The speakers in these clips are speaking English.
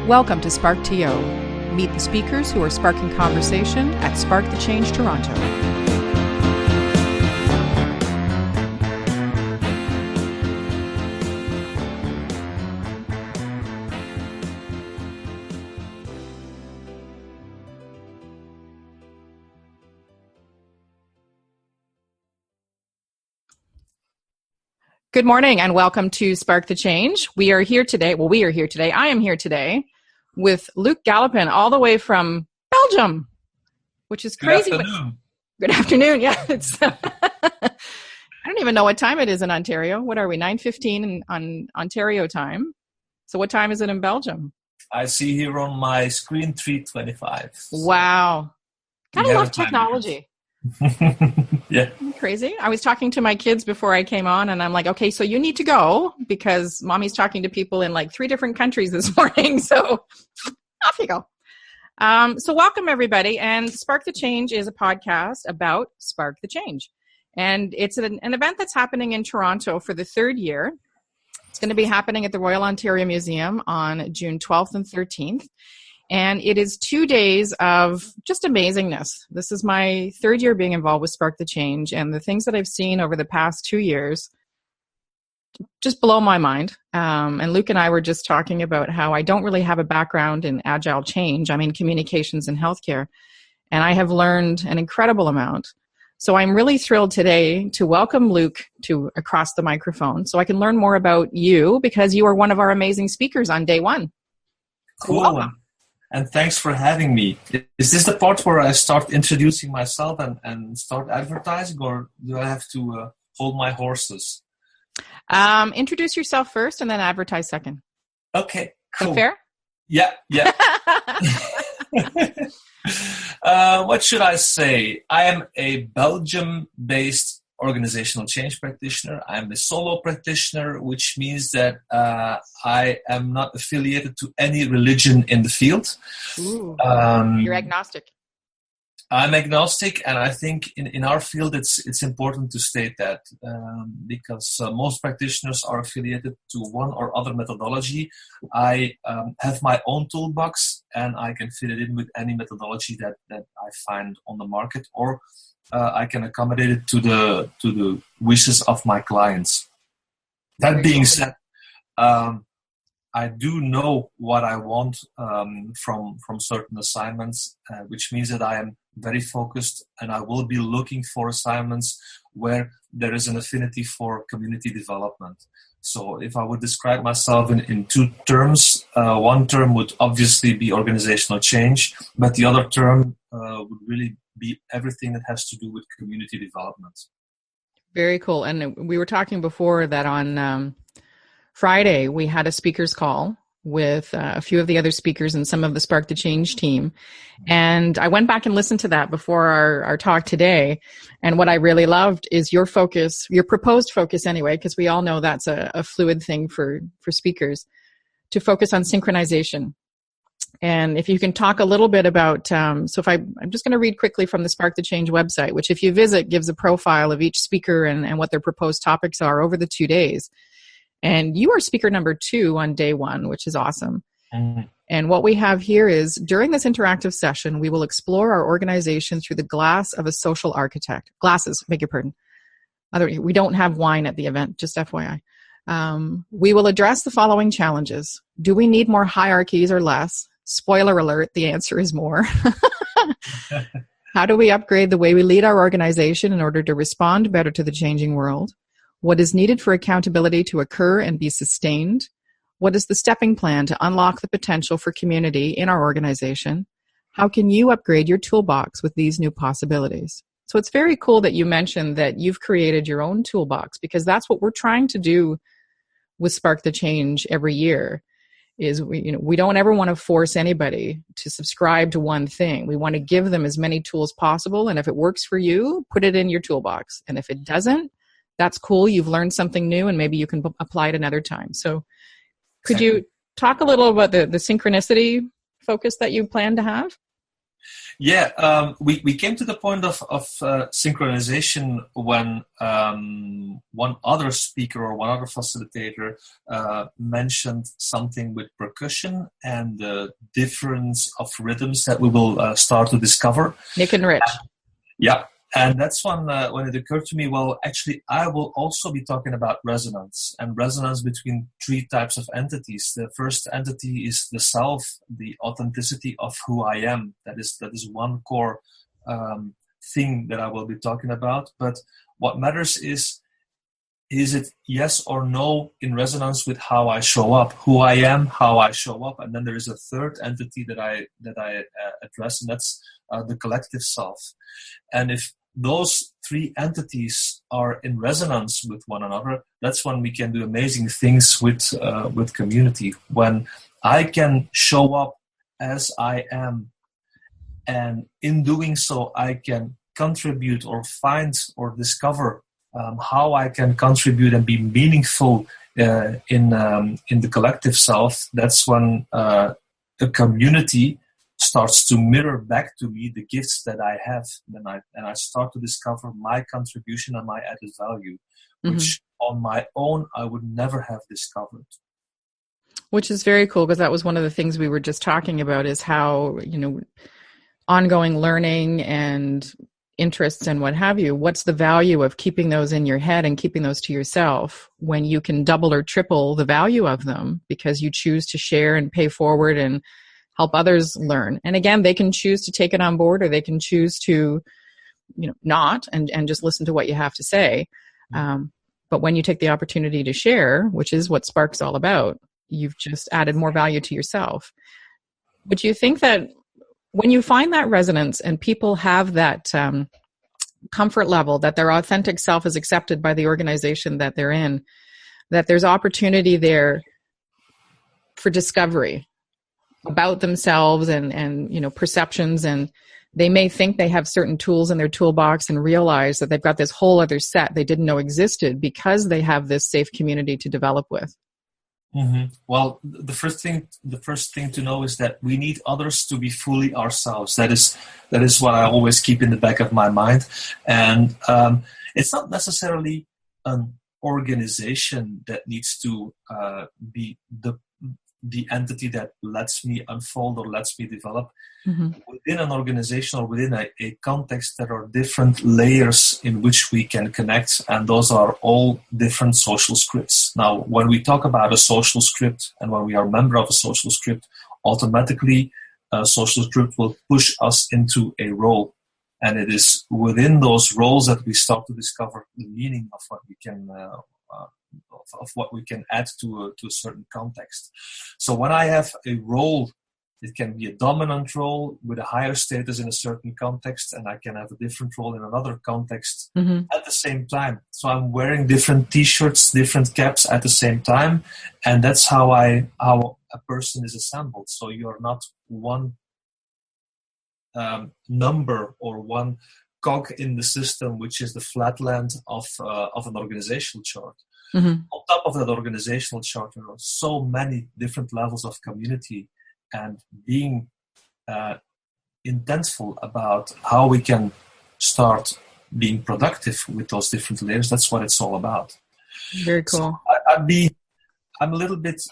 Welcome to SparkTO. Meet the speakers who are sparking conversation at Spark the Change Toronto. Good morning and welcome to Spark the Change. We are here today. I am here today with Luc Galoppin, all the way from Belgium, which is crazy. Good afternoon. Yeah, it's. I don't even know what time it is in Ontario. What are we? 9:15 on Ontario time. So what time is it in Belgium? I see here on my screen 3:25. Wow. Gotta love technology. Yeah. Crazy. I was talking to my kids before I came on and I'm like, okay, so you need to go because mommy's talking to people in like 3 different countries this morning. So off you go. So welcome everybody. And Spark the Change is a podcast about Spark the Change. And it's an event that's happening in Toronto for the 3rd year. It's going to be happening at the Royal Ontario Museum on June 12th and 13th. And it is 2 days of just amazingness. This is my 3rd year being involved with Spark the Change, and the things that I've seen over the past 2 years just blow my mind. And Luc and I were just talking about how I don't really have a background in agile change. I'm in communications and healthcare, and I have learned an incredible amount. So I'm really thrilled today to welcome Luc to across the microphone so I can learn more about you because you are one of our amazing speakers on day 1. Cool. Welcome. And thanks for having me. Is this the part where I start introducing myself and start advertising, or do I have to hold my horses? Introduce yourself first and then advertise second. Okay, cool. Is that fair? Yeah. What should I say? I am a Belgium-based organizational change practitioner. I'm a solo practitioner, which means that I am not affiliated to any religion in the field. Ooh, you're agnostic. I'm agnostic, and I think in our field it's important to state that because most practitioners are affiliated to one or other methodology. I have my own toolbox, and I can fit it in with any methodology that I find on the market, or I can accommodate it to the wishes of my clients. That being said, I do know what I want from certain assignments, which means that I am very focused, and I will be looking for assignments where there is an affinity for community development. So if I would describe myself in 2 terms, one term would obviously be organizational change, but the other term would really be everything that has to do with community development. Very cool. And we were talking before that on Friday, we had a speakers call with a few of the other speakers and some of the Spark the Change team. And I went back and listened to that before our talk today. And what I really loved is your focus, your proposed focus anyway, because we all know that's a fluid thing for speakers, to focus on synchronization. And if you can talk a little bit about, I'm just going to read quickly from the Spark the Change website, which if you visit gives a profile of each speaker and what their proposed topics are over the 2 days. And you are speaker number 2 on day 1, which is awesome. Mm-hmm. And what we have here is, during this interactive session, we will explore our organization through the glass of a social architect. Glasses, beg your pardon. We don't have wine at the event, just FYI. We will address the following challenges. Do we need more hierarchies or less? Spoiler alert, the answer is more. How do we upgrade the way we lead our organization in order to respond better to the changing world? What is needed for accountability to occur and be sustained? What is the stepping plan to unlock the potential for community in our organization? How can you upgrade your toolbox with these new possibilities? So it's very cool that you mentioned that you've created your own toolbox, because that's what we're trying to do with Spark the Change every year. Is we don't ever want to force anybody to subscribe to one thing. We want to give them as many tools possible, and if it works for you, put it in your toolbox. And if it doesn't, that's cool. You've learned something new, and maybe you can apply it another time. So could you talk a little about the synchronicity focus that you plan to have? Yeah, we came to the point of synchronization when one other speaker or one other facilitator mentioned something with percussion and the difference of rhythms that we will start to discover. Nick and Rich. Yeah. And that's when it occurred to me, well, actually, I will also be talking about resonance and resonance between three types of entities. The first entity is the self, the authenticity of who I am. That is one core thing that I will be talking about. But what matters is it yes or no in resonance with how I show up, who I am, how I show up. And then there is a third entity that I address, and that's the collective self. And if those three entities are in resonance with one another, that's when we can do amazing things with community. When I can show up as I am, and in doing so, I can contribute or find or discover how I can contribute and be meaningful in the collective self. That's when the community starts to mirror back to me the gifts that I have. And I start to discover my contribution and my added value, which on my own I would never have discovered. Which is very cool, because that was one of the things we were just talking about, is how, ongoing learning and interests and what have you, what's the value of keeping those in your head and keeping those to yourself when you can double or triple the value of them because you choose to share and pay forward and help others learn. And again, they can choose to take it on board, or they can choose to, not and just listen to what you have to say. But when you take the opportunity to share, which is what Spark's all about, you've just added more value to yourself. But you think that when you find that resonance and people have that comfort level that their authentic self is accepted by the organization that they're in, that there's opportunity there for discovery about themselves and perceptions, and they may think they have certain tools in their toolbox and realize that they've got this whole other set they didn't know existed because they have this safe community to develop with. Well, the first thing to know is that we need others to be fully ourselves. That is what I always keep in the back of my mind. And it's not necessarily an organization that needs to be the entity that lets me unfold or lets me develop. Within an organization or within a context, there are different layers in which we can connect, and those are all different social scripts. Now, when we talk about a social script and when we are a member of a social script, automatically a social script will push us into a role. And it is within those roles that we start to discover the meaning of what we can of what we can add to a certain context. So when I have a role, it can be a dominant role with a higher status in a certain context, and I can have a different role in another context at the same time. So I'm wearing different t-shirts, different caps at the same time, and that's how a person is assembled. So you're not one number or one cog in the system, which is the flatland of an organizational chart. On top of that organizational chart, there are so many different levels of community, and being intentful about how we can start being productive with those different layers. That's what it's all about. Very cool. So I'm a little bit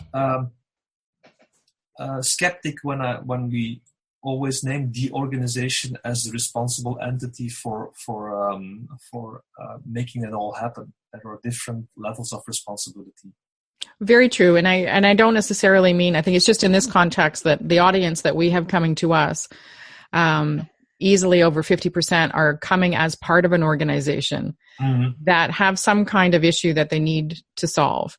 skeptic when we always name the organization as the responsible entity for making it all happen. There are different levels of responsibility. Very true. And I don't necessarily mean, I think it's just in this context that the audience that we have coming to us, easily over 50% are coming as part of an organization that have some kind of issue that they need to solve.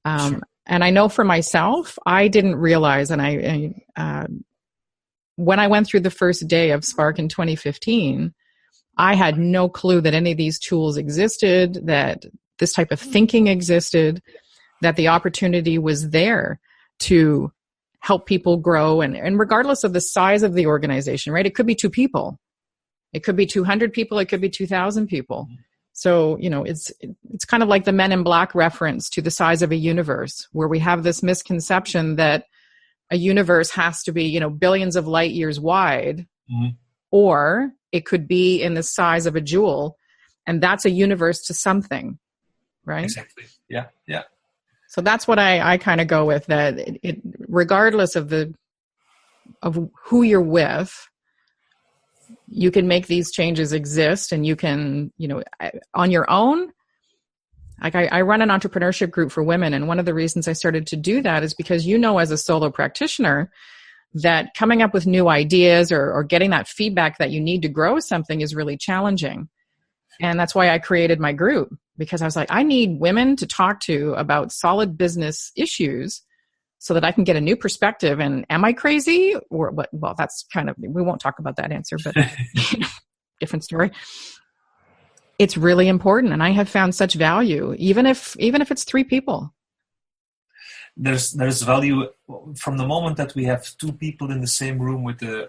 Sure. And I know for myself, I didn't realize, and when I went through the first day of Spark in 2015, I had no clue that any of these tools existed, that this type of thinking existed, that the opportunity was there to help people grow. And regardless of the size of the organization, right? It could be 2 people. It could be 200 people. It could be 2,000 people. So, it's kind of like the Men in Black reference to the size of a universe, where we have this misconception that a universe has to be, billions of light years wide or it could be in the size of a jewel, and that's a universe to something, right? Exactly. Yeah. Yeah. So that's what I kind of go with, that it regardless of who you're with, you can make these changes exist, and you can, on your own. Like I run an entrepreneurship group for women, and one of the reasons I started to do that is because, as a solo practitioner, that coming up with new ideas or getting that feedback that you need to grow something is really challenging. And that's why I created my group, because I was like, I need women to talk to about solid business issues so that I can get a new perspective. And am I crazy? Or what? Well, that's we won't talk about that answer, but different story. It's really important, and I have found such value, even if it's 3 people. There's value from the moment that we have 2 people in the same room with the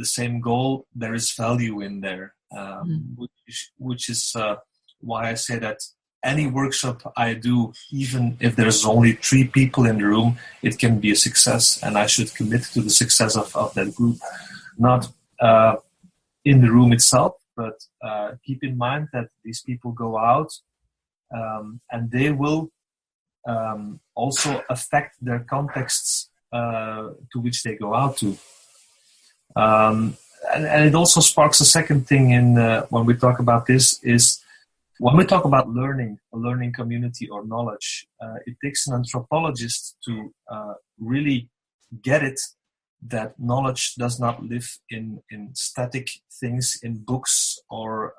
same goal. There is value in there, which is why I say that any workshop I do, even if there's only 3 people in the room, it can be a success, and I should commit to the success of that group, not in the room itself. But keep in mind that these people go out, and they will also affect their contexts to which they go out to. And it also sparks a second thing when we talk about this, is when we talk about learning, a learning community or knowledge, it takes an anthropologist to really get it, that knowledge does not live in static things, in books or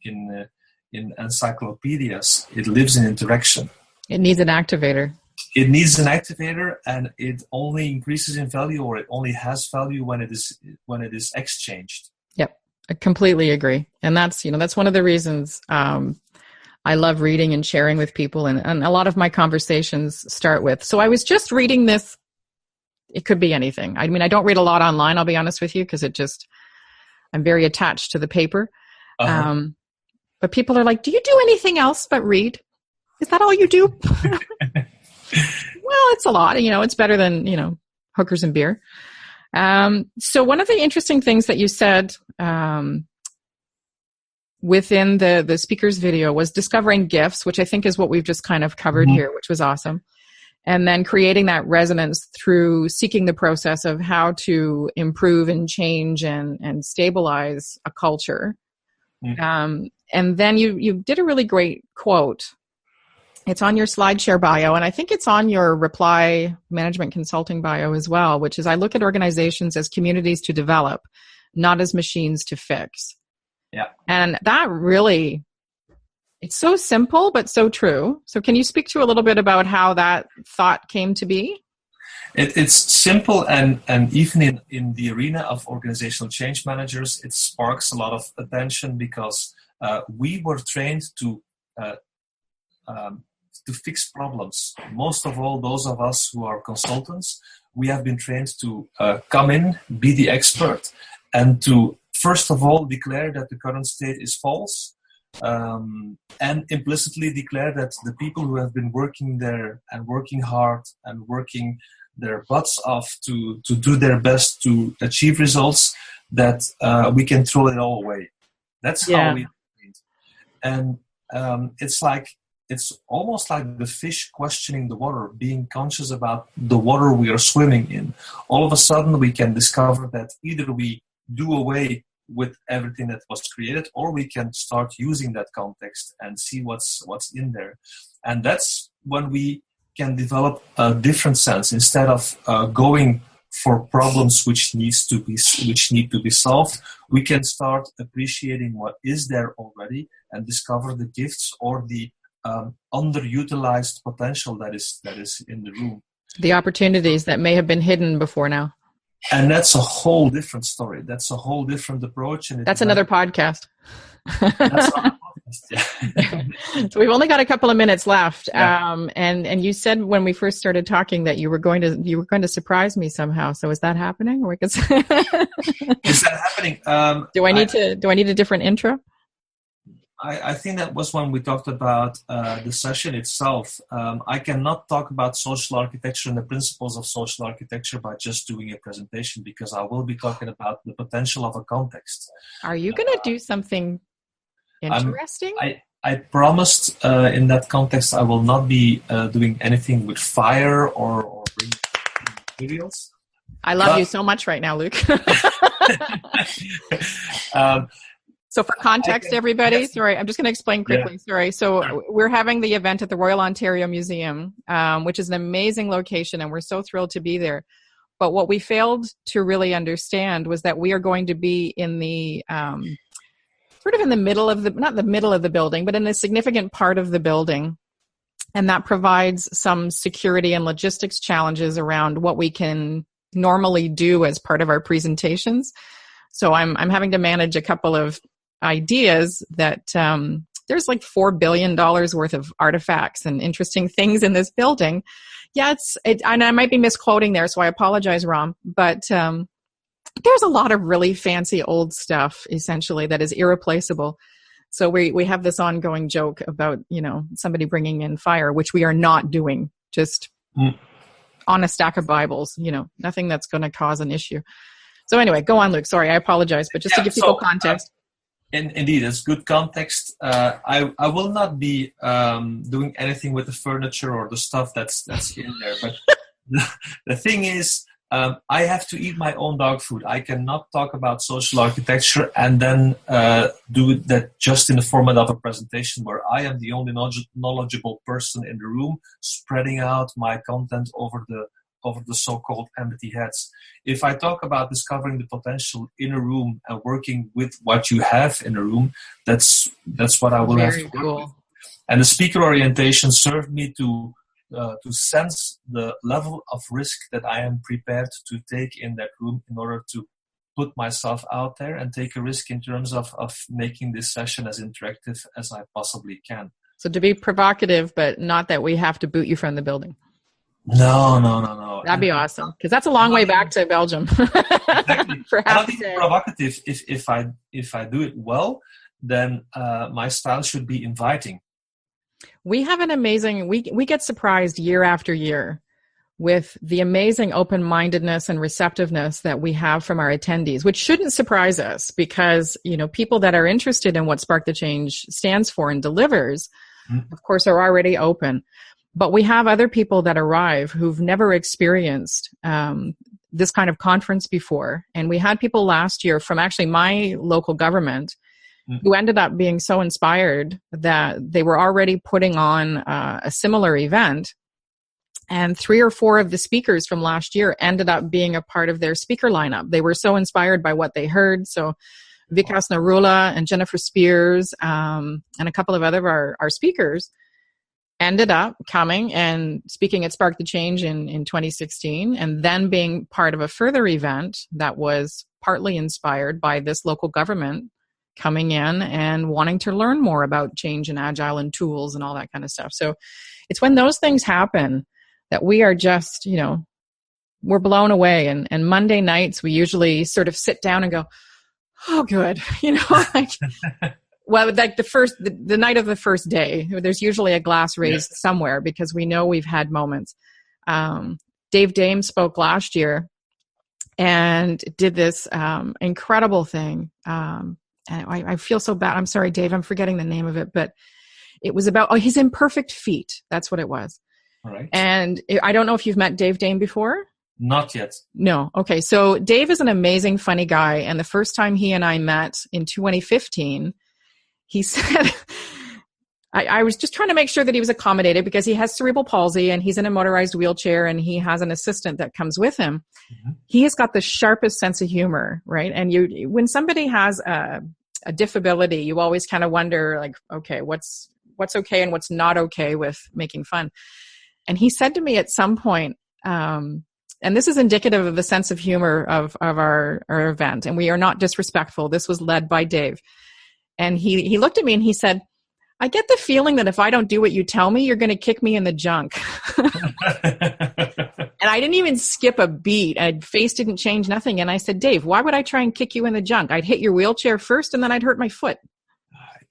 in encyclopedias. It lives in interaction. It needs an activator. It needs an activator, and it only increases in value, or it only has value when it is exchanged. Yep, I completely agree. And that's one of the reasons I love reading and sharing with people, and a lot of my conversations start with, so I was just reading this. It could be anything. I mean, I don't read a lot online, I'll be honest with you, because I'm very attached to the paper. But people are like, do you do anything else but read? Is that all you do? Well, it's a lot. It's better than, hookers and beer. So one of the interesting things that you said within the speaker's video was discovering gifts, which I think is what we've just kind of covered here, which was awesome. And then creating that resonance through seeking the process of how to improve and change and stabilize a culture. And then you did a really great quote. It's on your SlideShare bio, and I think it's on your Reply Management Consulting bio as well, which is, I look at organizations as communities to develop, not as machines to fix. Yeah. And that really, it's so simple, but so true. So can you speak to a little bit about how that thought came to be? It's simple, and even in the arena of organizational change managers, it sparks a lot of attention, because we were trained to fix problems. Most of all, those of us who are consultants, we have been trained to come in, be the expert, and to first of all declare that the current state is false, and implicitly declare that the people who have been working there and working hard and working their butts off to do their best to achieve results, that we can throw it all away. That's how we trained. And it's almost like the fish questioning the water, being conscious about the water we are swimming in. All of a sudden, we can discover that either we do away with everything that was created, or we can start using that context and see what's in there. And that's when we can develop a different sense. Instead of going for problems which need to be solved, we can start appreciating what is there already and discover the gifts or the underutilized potential that is in the room. The opportunities that may have been hidden before now. And that's a whole different story. That's a whole different approach. And that's another podcast. That's another podcast, yeah. So we've only got a couple of minutes left. Yeah. And you said when we first started talking that you were going to surprise me somehow. So is that happening? Is that happening? Do I need a different intro? I think that was when we talked about the session itself. I cannot talk about social architecture and the principles of social architecture by just doing a presentation, because I will be talking about the potential of a context. Are you going to do something interesting? I promised in that context I will not be doing anything with fire or bringing materials. I love you so much right now, Luc. So for context, everybody, yes. Sorry, I'm just going to explain quickly. Yeah. Sorry. So we're having the event at the Royal Ontario Museum, which is an amazing location, and we're so thrilled to be there. But what we failed to really understand was that we are going to be in the sort of in the middle of not the middle of the building, but in a significant part of the building. And that provides some security and logistics challenges around what we can normally do as part of our presentations. So I'm having to manage a couple of ideas that there's like $4 billion worth of artifacts and interesting things in this building. Yeah, and I might be misquoting there, so I apologize, Ram. But there's a lot of really fancy old stuff, essentially, that is irreplaceable. So we have this ongoing joke about, somebody bringing in fire, which we are not doing, just on a stack of Bibles, nothing that's going to cause an issue. So anyway, go on, Luc. Sorry, I apologize, but just to give people context. Indeed, it's good context. I will not be doing anything with the furniture or the stuff that's in there. But the thing is, I have to eat my own dog food. I cannot talk about social architecture and then do that just in the format of a presentation where I am the only knowledgeable person in the room, spreading out my content over the so-called empty heads. If I talk about discovering the potential in a room and working with what you have in a room, that's what I will have to work with. And the speaker orientation served me to sense the level of risk that I am prepared to take in that room in order to put myself out there and take a risk in terms of making this session as interactive as I possibly can. So to be provocative, but not that we have to boot you from the building. No. That'd be awesome, because that's a long way back to Belgium. Exactly. For half a day. Provocative. If I do it well, then my style should be inviting. We have an amazing. We get surprised year after year with the amazing open-mindedness and receptiveness that we have from our attendees, which shouldn't surprise us, because people that are interested in what Spark the Change stands for and delivers, of course, are already open. But we have other people that arrive who've never experienced this kind of conference before. And we had people last year from actually my local government who ended up being so inspired that they were already putting on a similar event. And 3 or 4 of the speakers from last year ended up being a part of their speaker lineup. They were so inspired by what they heard. So Vikas Narula and Jennifer Spears and a couple of other of our speakers ended up coming and speaking at Spark the Change in 2016, and then being part of a further event that was partly inspired by this local government coming in and wanting to learn more about change and agile and tools and all that kind of stuff. So it's when those things happen that we are just, we're blown away. And Monday nights, we usually sort of sit down and go, oh, good. Well, like the night of the first day, there's usually a glass raised somewhere, because we know we've had moments. Dave Dame spoke last year and did this incredible thing. And I feel so bad. I'm sorry, Dave, I'm forgetting the name of it, but it was about his imperfect feet. That's what it was. All right. And I don't know if you've met Dave Dame before. Not yet. No. Okay. So Dave is an amazing, funny guy. And the first time he and I met in 2015, he said, I was just trying to make sure that he was accommodated, because he has cerebral palsy and he's in a motorized wheelchair and he has an assistant that comes with him. Mm-hmm. He has got the sharpest sense of humor, right? And when somebody has a disability, you always kind of wonder, like, okay, what's okay and what's not okay with making fun. And he said to me at some point, and this is indicative of the sense of humor of our event, and we are not disrespectful. This was led by Dave. And he looked at me and he said, I get the feeling that if I don't do what you tell me, you're going to kick me in the junk. And I didn't even skip a beat. Face didn't change, nothing. And I said, Dave, why would I try and kick you in the junk? I'd hit your wheelchair first and then I'd hurt my foot.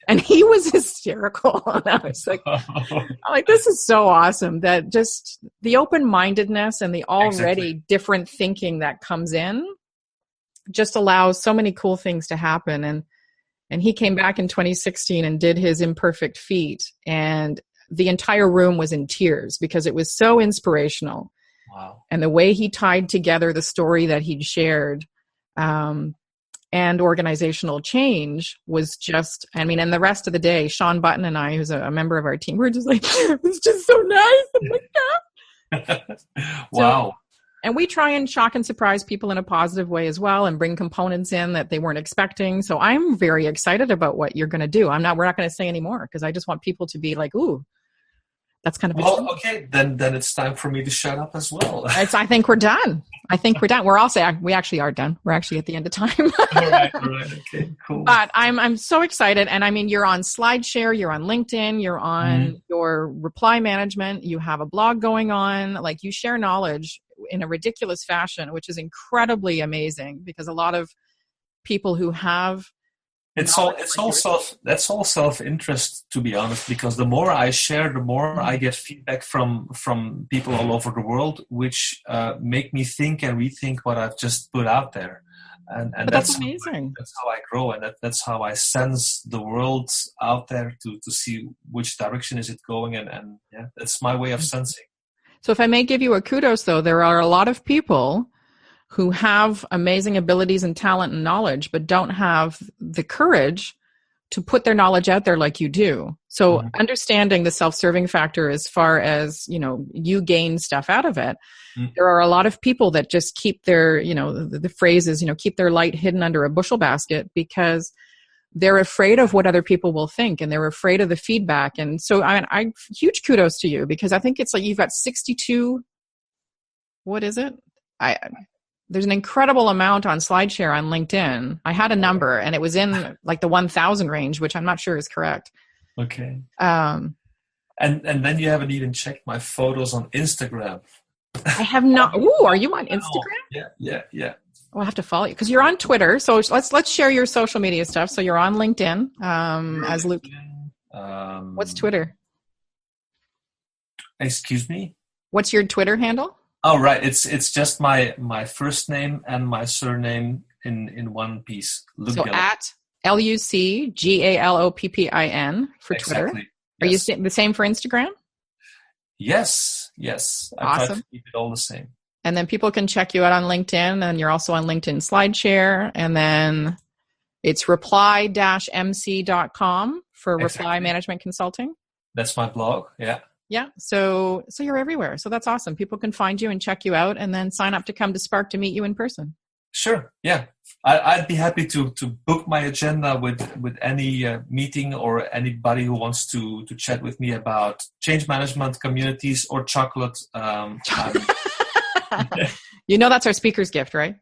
And he was hysterical. And I was like, this is so awesome that just the open-mindedness and the already different thinking that comes in just allows so many cool things to happen. And he came back in 2016 and did his imperfect feat. And the entire room was in tears because it was so inspirational. Wow. And the way he tied together the story that he'd shared, and organizational change was just, and the rest of the day, Sean Button and I, who's a member of our team, we're just like, it's just so nice. I'm like, wow. So, and we try and shock and surprise people in a positive way as well and bring components in that they weren't expecting. So I'm very excited about what you're going to do. We're not going to say any more because I just want people to be like, ooh, that's kind of well, okay. Then it's time for me to shut up as well. I think we're done. We actually are done. We're actually at the end of time. All right. Okay, cool. But I'm so excited. And you're on SlideShare, you're on LinkedIn, you're on your reply management, you have a blog going on. Like, you share knowledge in a ridiculous fashion, which is incredibly amazing because a lot of people who have that's all self-interest, to be honest, because the more I share, the more I get feedback from people all over the world, which make me think and rethink what I've just put out there. And that's amazing. That's how I grow, and that's how I sense the world out there to see which direction is it going, and yeah, that's my way of sensing. So if I may give you a kudos, though, there are a lot of people who have amazing abilities and talent and knowledge, but don't have the courage to put their knowledge out there like you do. So understanding the self-serving factor as far as, you gain stuff out of it. There are a lot of people that just keep their, the phrase is, keep their light hidden under a bushel basket because they're afraid of what other people will think and they're afraid of the feedback. And so I huge kudos to you because I think it's like you've got 62, what is it? There's an incredible amount on SlideShare on LinkedIn. I had a number and it was in like the 1,000 range, which I'm not sure is correct. Okay. And then you haven't even checked my photos on Instagram. I have not. Ooh, are you on Instagram? Yeah. I'll have to follow you because you're on Twitter. So let's share your social media stuff. So you're on LinkedIn as Luc. What's Twitter? Excuse me? What's your Twitter handle? Oh, right. It's just my first name and my surname in one piece. Luc so Galoppin. At LucGaloppin for Twitter. Exactly. Are you the same for Instagram? Yes. I awesome. try to keep it all the same. And then people can check you out on LinkedIn, and you're also on LinkedIn SlideShare, and then it's reply-mc.com for reply management consulting. That's my blog. Yeah. Yeah. So you're everywhere. So that's awesome. People can find you and check you out and then sign up to come to Spark to meet you in person. Sure. Yeah. I'd be happy to book my agenda with any meeting or anybody who wants to chat with me about change management, communities, or chocolate. That's our speaker's gift, right?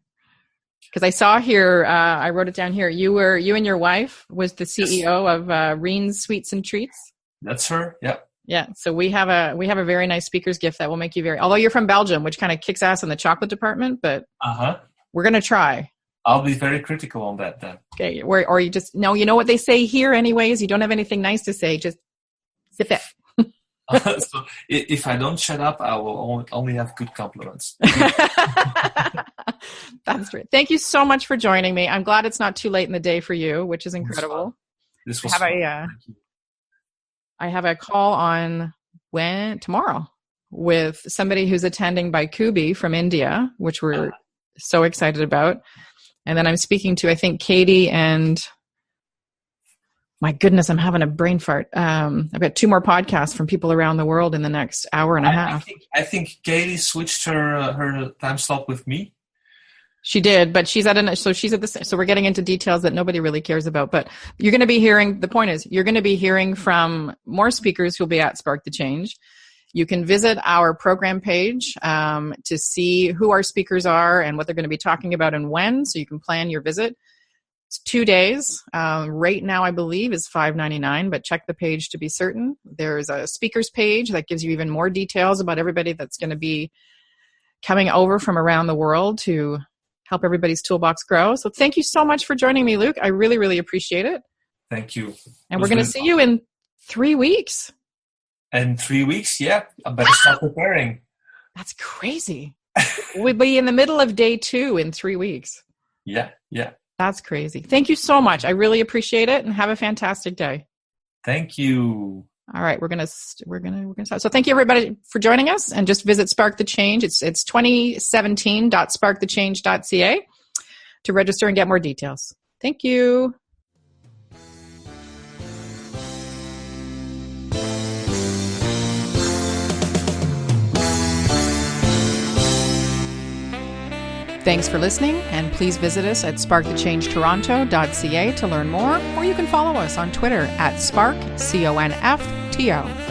Because I saw here, I wrote it down here. You and your wife was the CEO of Reen's Sweets and Treats. That's her. Yeah. Yeah. So we have a very nice speaker's gift that will make you although you're from Belgium, which kind of kicks ass in the chocolate department, but we're going to try. I'll be very critical on that then. Okay. Or you just, no, you know what they say here anyways, you don't have anything nice to say, just zip it. So if I don't shut up, I will only have good compliments. That's right. Thank you so much for joining me. I'm glad it's not too late in the day for you, which is incredible. This was fun. I have a call on tomorrow with somebody who's attending by Kubi from India, which we're so excited about. And then I'm speaking to, I think, Katie and my goodness, I'm having a brain fart. I've got 2 more podcasts from people around the world in the next hour and a half. I think Katie switched her time slot with me. She did, but she's at so we're getting into details that nobody really cares about, but you're going to be hearing, the point is, you're going to be hearing from more speakers who'll be at Spark the Change. You can visit our program page to see who our speakers are and what they're going to be talking about and when, so you can plan your visit. It's 2 days. Right now, I believe, is $5.99, but check the page to be certain. There's a speakers page that gives you even more details about everybody that's going to be coming over from around the world to help everybody's toolbox grow. So thank you so much for joining me, Luc. I really, really appreciate it. Thank you. And we're going to see you in 3 weeks. In 3 weeks, yeah. I better start preparing. That's crazy. We'll be in the middle of day 2 in 3 weeks. Yeah. That's crazy. Thank you so much. I really appreciate it, and have a fantastic day. Thank you. All right, we're gonna start. So thank you everybody for joining us, and just visit Spark the Change. It's 2017.sparkthetechange.ca to register and get more details. Thank you. Thanks for listening, and please visit us at sparkthechangetoronto.ca to learn more, or you can follow us on Twitter at SparkConfTO.